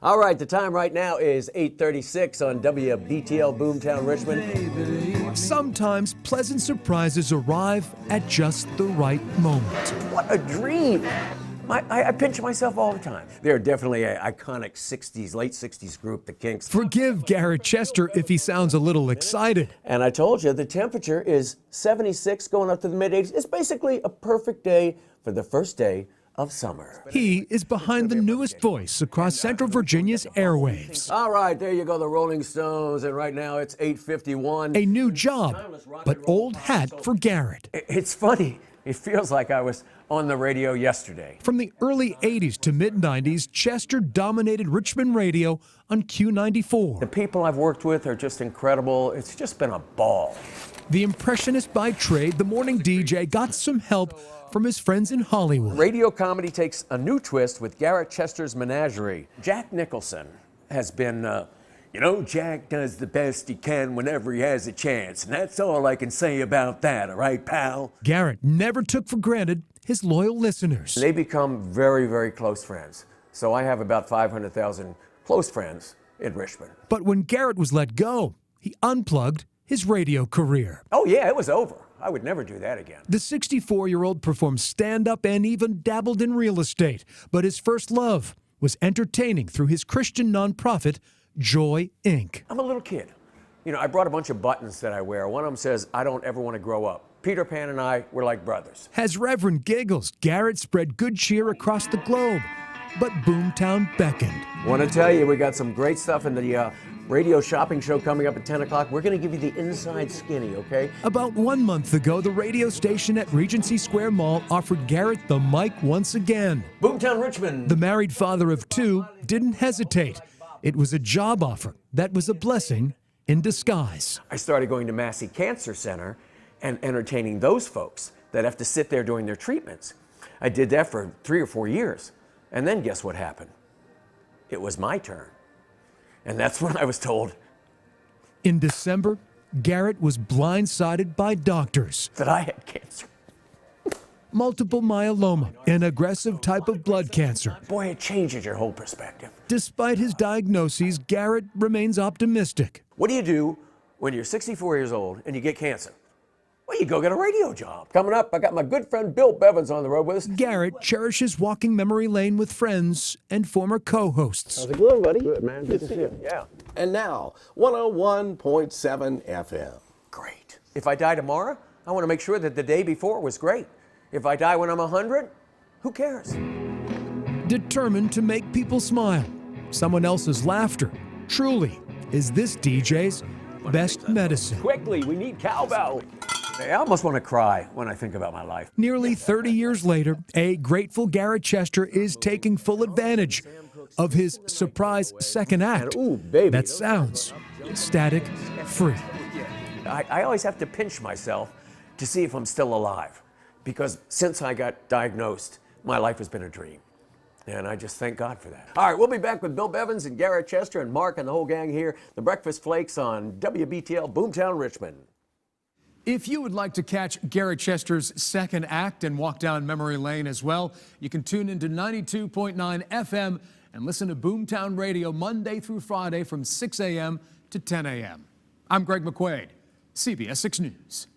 All right, the time right now is 8:36 on WBTL Boomtown Richmond. Sometimes pleasant surprises arrive at just the right moment. What a dream! I pinch myself all the time. They're definitely an iconic 60s, late 60s group, the Kinks. Forgive Garrett Chester if he sounds a little excited. And I told you, the temperature is 76 going up to the mid-80s. It's basically a perfect day for the first day of summer. He is behind the newest voice across Central Virginia's airwaves. All right, there you go, the Rolling Stones, and right now it's 8:51. A new job, but old hat for Garrett. It's funny. It feels like I was on the radio yesterday. From the early 80s to mid-90s, Chester dominated Richmond Radio on Q94. The people I've worked with are just incredible. It's just been a ball. The impressionist by trade, the morning DJ got some help from his friends in Hollywood. Radio comedy takes a new twist with Garrett Chester's Menagerie. Jack Nicholson has been, Jack does the best he can whenever he has a chance. And that's all I can say about that, all right, pal? Garrett never took for granted his loyal listeners. They become very, very close friends. So I have about 500,000 close friends in Richmond. But when Garrett was let go, he unplugged his radio career. Oh, yeah, it was over. I would never do that again. The 64-year-old performed stand-up and even dabbled in real estate. But his first love was entertaining through his Christian nonprofit, Joy, Inc. I'm a little kid. I brought a bunch of buttons that I wear. One of them says, I don't ever want to grow up. Peter Pan and I were like brothers. As Reverend Giggles, Garrett spread good cheer across the globe. But Boomtown beckoned. Want to tell you, we got some great stuff in the radio shopping show coming up at 10 o'clock. We're going to give you the inside skinny, okay? About 1 month ago, the radio station at Regency Square Mall offered Garrett the mic once again. Boomtown Richmond. The married father of two didn't hesitate. It was a job offer that was a blessing in disguise. I started going to Massey Cancer Center and entertaining those folks that have to sit there doing their treatments. I did that for 3 or 4 years. And then guess what happened? It was my turn. And that's when I was told. In December, Garrett was blindsided by doctors. That I had cancer. Multiple myeloma, an aggressive type of blood cancer. Boy, it changes your whole perspective. Despite his diagnoses, Garrett remains optimistic. What do you do when you're 64 years old and you get cancer? Well, you go get a radio job. Coming up, I got my good friend Bill Bevins on the road with us. Garrett cherishes walking memory lane with friends and former co-hosts. How's it going, buddy? Good, man. Good to see you. Yeah. And now, 101.7 FM. Great. If I die tomorrow, I want to make sure that the day before was great. If I die when I'm 100, who cares? Determined to make people smile, someone else's laughter truly is this DJ's best medicine. Quickly, we need cowbell. I almost want to cry when I think about my life. Nearly 30 years later, a grateful Garrett Chester is taking full advantage of his surprise second act that sounds static-free. I always have to pinch myself to see if I'm still alive, because since I got diagnosed, my life has been a dream. And I just thank God for that. All right, we'll be back with Bill Bevins and Garrett Chester and Mark and the whole gang here. The Breakfast Flakes on WBTL Boomtown Richmond. If you would like to catch Garrett Chester's second act and walk down memory lane as well, you can tune into 92.9 FM and listen to Boomtown Radio Monday through Friday from 6 a.m. to 10 a.m. I'm Greg McQuaid, CBS 6 News.